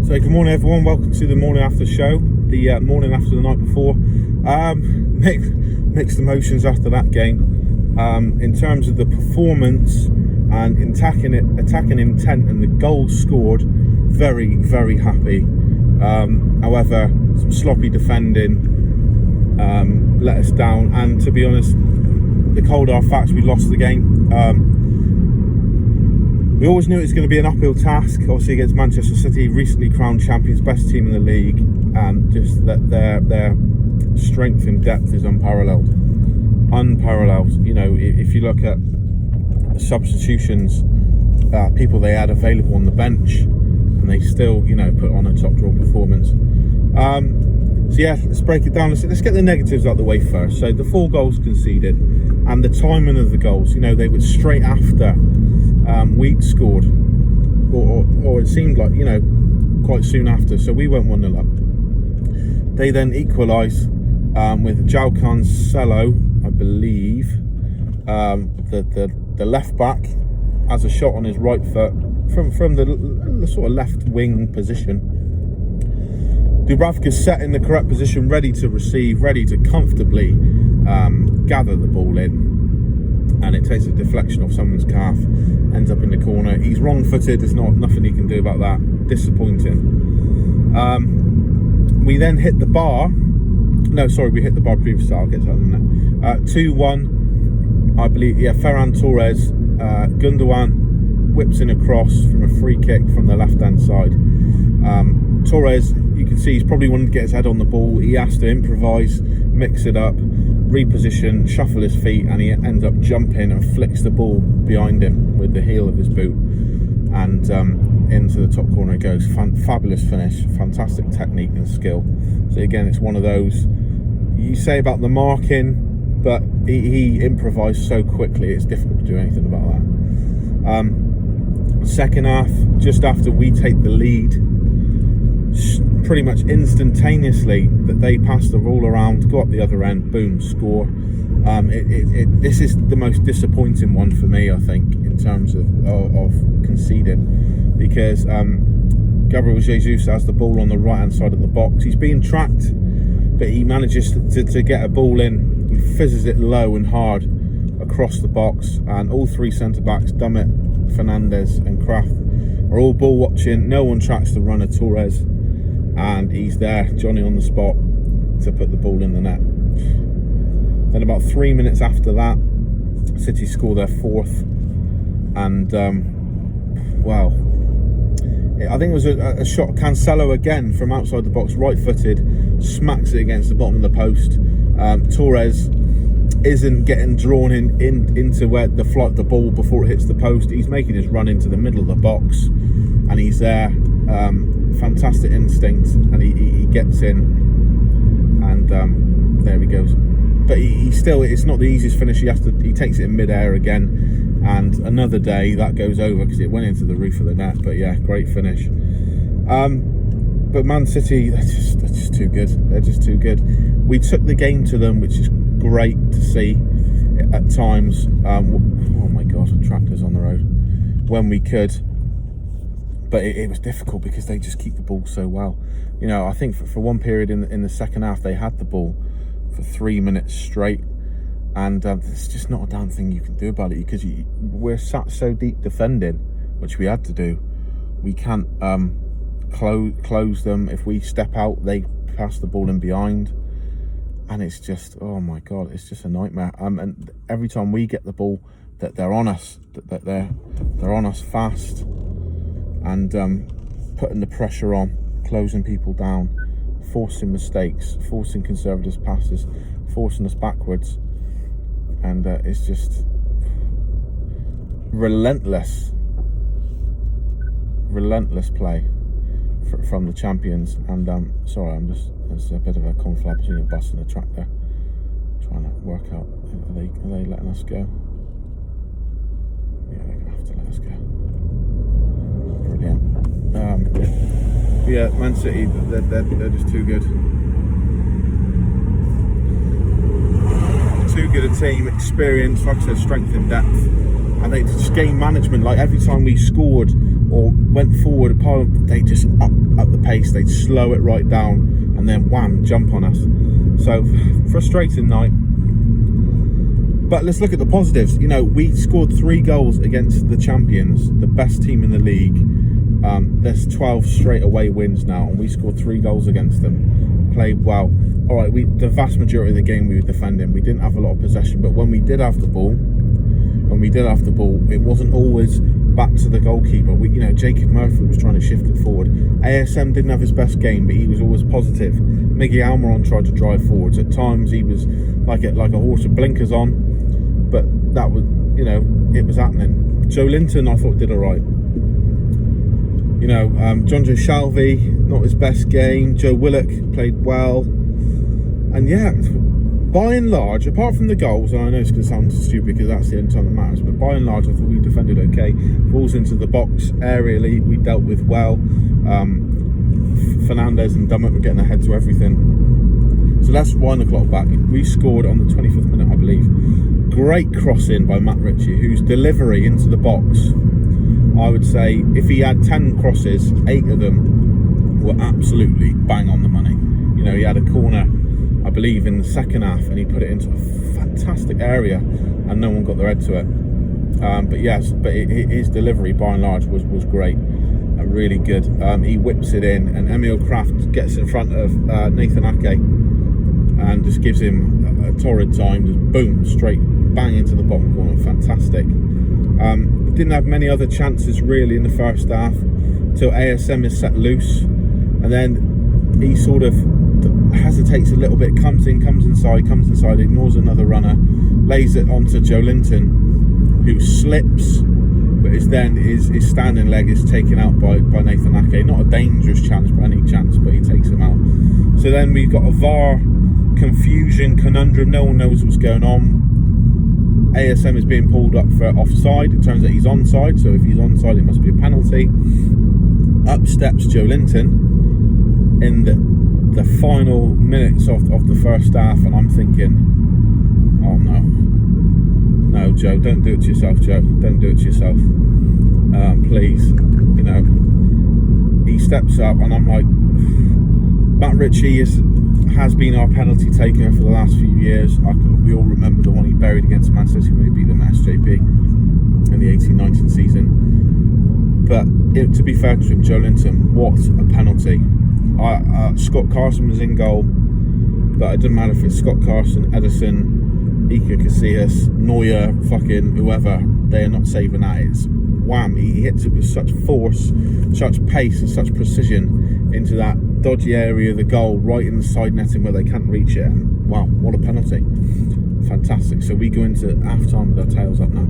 So good morning everyone, welcome to the morning after show, the morning after the night before. Mixed emotions after that game. In terms of the performance and attacking intent and the goals scored, very, very happy. However, some sloppy defending let us down, and to be honest, the cold hard facts, we lost the game. We always knew it was going to be an uphill task, obviously against Manchester City, recently crowned champions, best team in the league, and just that their strength and depth is unparalleled. You know, if you look at the substitutions, people they had available on the bench, and they still, you know, put on a top draw performance. So yeah, let's break it down. Let's get the negatives out of the way first. So the 4 goals conceded, and the timing of the goals, you know, they were straight after we'd scored, or it seemed like, you know, quite soon after. So we went 1-0 up. They then equalise with João Cancelo, I believe. The left back has a shot on his right foot from the sort of left wing position. Dubravka's set in the correct position, ready to receive, ready to comfortably gather the ball in, and it takes a deflection off someone's calf, ends up in the corner. He's wrong-footed, there's nothing he can do about that. Disappointing. We then hit the bar. No, sorry, we hit the bar previously. I'll get to that in a minute. 2-1, I believe. Yeah, Ferran Torres, Gundogan whips in a cross from a free kick from the left-hand side. Torres, you can see he's probably wanted to get his head on the ball. He has to improvise, mix it up, reposition, shuffle his feet, and he ends up jumping and flicks the ball behind him with the heel of his boot, and into the top corner it goes. Fabulous finish, fantastic technique and skill. So again, it's one of those, you say about the marking, but he improvised so quickly, it's difficult to do anything about that. Second half, just after we take the lead, pretty much instantaneously that they pass the ball around, go up the other end, boom, score. This is the most disappointing one for me, I think, in terms of conceding, because Gabriel Jesus has the ball on the right hand side of the box. He's being tracked, but he manages to get a ball in. He fizzes it low and hard across the box, and all 3 centre backs, Dummett, Fernandes and Kraft, are all ball watching. No one tracks the runner Torres, and he's there, Johnny on the spot, to put the ball in the net. Then about 3 minutes after that, City score their 4th, and wow, I think it was a shot, Cancelo again from outside the box, right-footed, smacks it against the bottom of the post. Torres isn't getting drawn into where the ball before it hits the post. He's making his run into the middle of the box, and he's there. Fantastic instinct, and he gets in, and there he goes. But he still, it's not the easiest finish. He takes it in mid-air again, and another day that goes over because it went into the roof of the net. But yeah, great finish. But Man City, they're just too good. They're just too good. We took the game to them, which is great to see at times. Oh my God, tractors on the road when we could. But it was difficult because they just keep the ball so well. You know, I think for one period in the second half, they had the ball for 3 minutes straight, and there's just not a damn thing you can do about it, because we're sat so deep defending, which we had to do. We can't close them. If we step out, they pass the ball in behind, and it's just, oh my God, it's just a nightmare. And every time we get the ball, that they're on us, that they're on us fast, and putting the pressure on, closing people down, forcing mistakes, forcing conservative passes, forcing us backwards, and it's just relentless play from the champions. And sorry, there's a bit of a conflab between a bus and a tractor, trying to work out, are they letting us go? Yeah, they're gonna have to let us go. Brilliant. Yeah, Man City, they're just too good. Too good a team, experience, like I said, strength and depth. And they just game management. Like every time we scored, or went forward, they just up the pace, they'd slow it right down and then wham, jump on us. So frustrating night. But let's look at the positives. You know, we scored 3 goals against the champions, the best team in the league. There's 12 straight away wins now, and we scored 3 goals against them. Played well. All right, the vast majority of the game we were defending. We didn't have a lot of possession, but when we did have the ball, it wasn't always back to the goalkeeper. Jacob Murphy was trying to shift it forward. ASM didn't have his best game, but he was always positive. Miggy Almiron tried to drive forwards. At times he was like a horse with blinkers on. But that was, it was happening. Joe Linton, I thought, did all right. John Joe Shalvey, not his best game. Joe Willock played well. And yeah, by and large, apart from the goals, and I know it's going to sound stupid because that's the only time that matters, but by and large, I thought we defended okay. Balls into the box aerially, we dealt with well. Fernandez and Dummett were getting ahead to everything. So that's 1 o'clock back. We scored on the 25th minute, I believe. Great crossing by Matt Ritchie, whose delivery into the box, I would say, if he had 10 crosses, 8 of them were absolutely bang on the money. He had a corner, I believe, in the second half, and he put it into a fantastic area, and no one got their head to it. But his delivery, by and large, was great, really good. He whips it in, and Emil Kraft gets in front of Nathan Ake, and just gives him a torrid time. Just boom, straight bang into the bottom corner. Fantastic. Didn't have many other chances really in the first half till ASM is set loose, and then he sort of hesitates a little bit, comes inside, ignores another runner, lays it onto Joe Linton, who slips, but his standing leg is taken out by Nathan Ake. Not a dangerous chance by any chance, but he takes him out. So then we've got a VAR confusion conundrum. No one knows what's going on. ASM is being pulled up for offside. It turns out he's onside, so if he's onside, it must be a penalty. Up steps Joe Linton in the final minutes of the first half, and I'm thinking, oh no, Joe, don't do it to yourself, Joe. Don't do it to yourself, please. He steps up, and I'm like, Matt Ritchie has been our penalty taker for the last few years. We all remember the one he buried against Manchester City when he beat them at SJP in the 18-19 season. But to be fair to him, Joe Linton, what a penalty. Scott Carson was in goal, but it doesn't matter if it's Scott Carson, Edison, Iker Casillas, Neuer, fucking whoever, they are not saving that. It's wham, he hits it with such force, such pace and such precision into that dodgy area of the goal, right in the side netting where they can't reach it, and wow, what a penalty. Fantastic. So we go into half-time with our tails up now.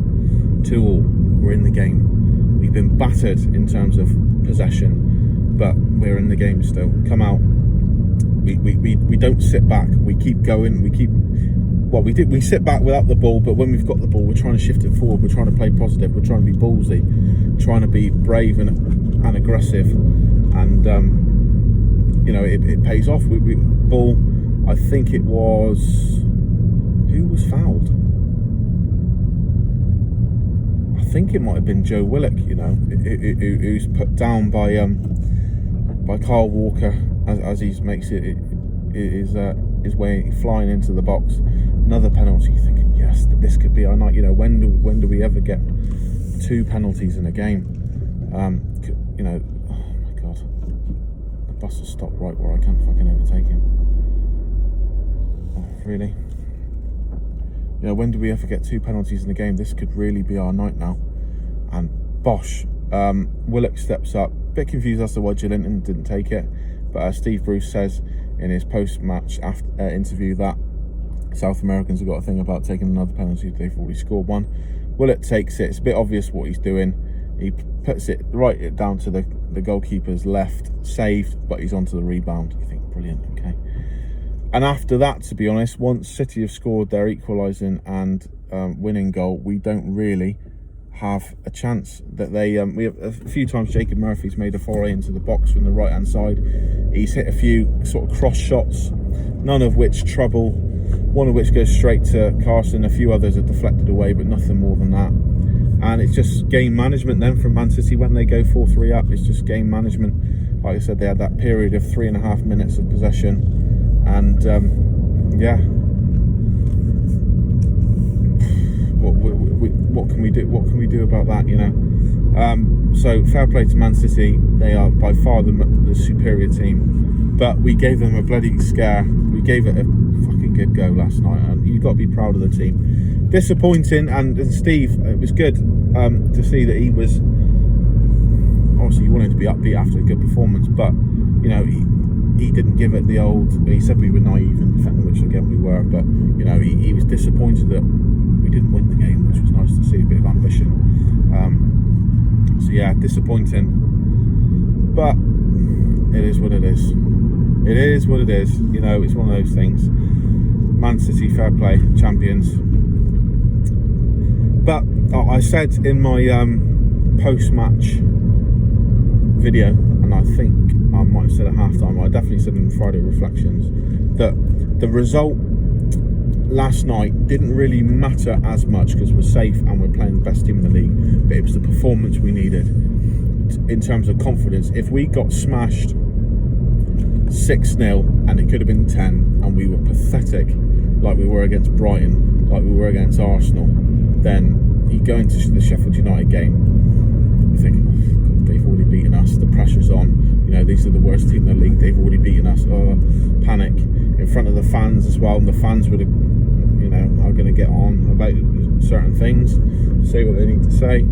2-2, we're in the game. We've been battered in terms of possession, but we're in the game still. Come out. We don't sit back. We keep going. We sit back without the ball, but when we've got the ball, we're trying to shift it forward. We're trying to play positive. We're trying to be ballsy, trying to be brave and aggressive, and it pays off. Ball. I think it was, who was fouled? I think it might have been Joe Willock. Who's put down by Carl Walker as he makes his way flying into the box. Another penalty. You're thinking, yes, this could be our night. When do we ever get 2 penalties in a game? Oh my god, the bus has stopped right where I can't fucking overtake him. Oh, really? When do we ever get 2 penalties in the game? This could really be our night now. And bosh, Willock steps up. Bit confused as to why Joe Linton didn't take it, but Steve Bruce says in his post-match interview that South Americans have got a thing about taking another penalty. They've already scored one. Willock takes it. It's a bit obvious what he's doing. He puts it right down to the goalkeeper's left, saved, but he's onto the rebound. You think, brilliant, okay. And after that, to be honest, once City have scored their equalising and winning goal, we don't really have a chance. That we have a few times Jacob Murphy's made a foray into the box from the right hand side. He's hit a few sort of cross shots, none of which trouble, one of which goes straight to Carson. A few others are deflected away, but nothing more than that. And it's just game management then from Man City when they go 4-3 up. It's just game management. Like I said, they had that period of 3.5 minutes of possession, and yeah. What can we do? What can we do about that? You know. So fair play to Man City. They are by far the superior team, but we gave them a bloody scare. We gave it a fucking good go last night, and you've got to be proud of the team. Disappointing, and Steve, it was good to see that he was obviously he wanted to be upbeat after a good performance, but you know he didn't give it the old. He said we were naive in defending, which again we were, but you know he was disappointed that we didn't win the game, which was nice to see, a bit of ambition. So yeah, disappointing, but it is what it is. It is what it is. You know, it's one of those things. Man City, fair play, champions. But I said in my post-match video, and I think I might have said at half-time, I definitely said in Friday Reflections, that the result last night didn't really matter as much because we're safe and we're playing the best team in the league, but it was the performance we needed in terms of confidence. If we got smashed 6-0 and it could have been 10 and we were pathetic like we were against Brighton, like we were against Arsenal, then you go into the Sheffield United game, you think, oh, God, they've already beaten us, the pressure's on, you know, these are the worst team in the league, they've already beaten us, panic in front of the fans as well, and the fans would have, you know, are going to get on about certain things, say what they need to say.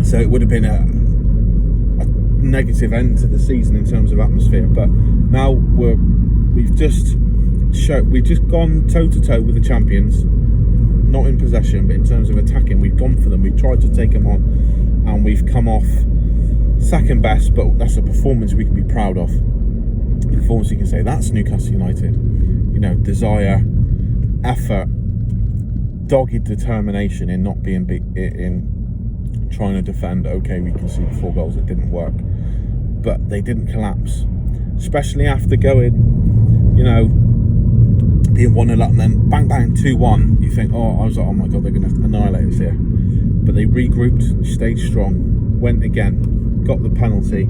So it would have been a negative end to the season in terms of atmosphere. But now we've just gone toe to toe with the champions, not in possession, but in terms of attacking, we've gone for them. We've tried to take them on, and we've come off second best. But that's a performance we can be proud of. A performance you can say that's Newcastle United. You know, desire, effort, dogged determination in not being in trying to defend. Okay, we can see 4 goals, it didn't work, but they didn't collapse, especially after going, you know, being 1-0 up and then bang bang 2-1. You think, oh, I was like, oh my God, they're going to annihilate us here, but they regrouped, stayed strong, went again, got the penalty.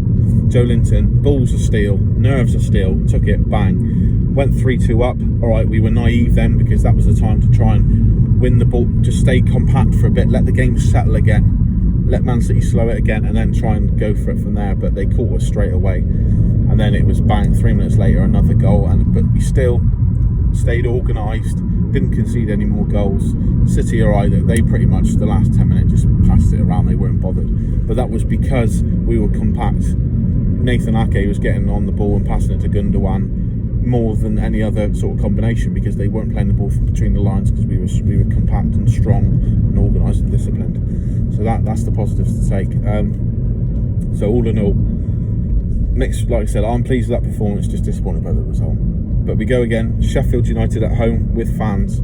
Joe Linton, balls of steel, nerves of steel, took it, bang, went 3-2 up. All right, we were naive then because that was the time to try and win the ball, just stay compact for a bit, let the game settle again, let Man City slow it again, and then try and go for it from there. But they caught us straight away, and then it was bang, 3 minutes later, another goal, but we still stayed organised, didn't concede any more goals. City are either, they pretty much the last 10 minutes just passed it around, they weren't bothered, but that was because we were compact. Nathan Ake was getting on the ball and passing it to Gundogan more than any other sort of combination, because they weren't playing the ball from between the lines, because we were compact and strong and organised and disciplined. So that's the positives to take. So all in all, mixed, like I said, I'm pleased with that performance, just disappointed by the result. But we go again, Sheffield United at home with fans.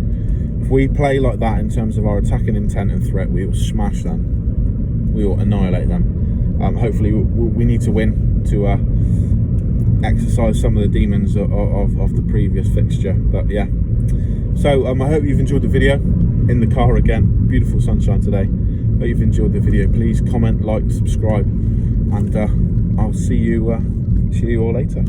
If we play like that in terms of our attacking intent and threat, we will smash them. We will annihilate them. Hopefully we need to win to exercise some of the demons of the previous fixture. But yeah, so I hope you've enjoyed the video. In the car again, beautiful sunshine today. Hope you've enjoyed the video. Please comment, like, subscribe, and I'll see you all later.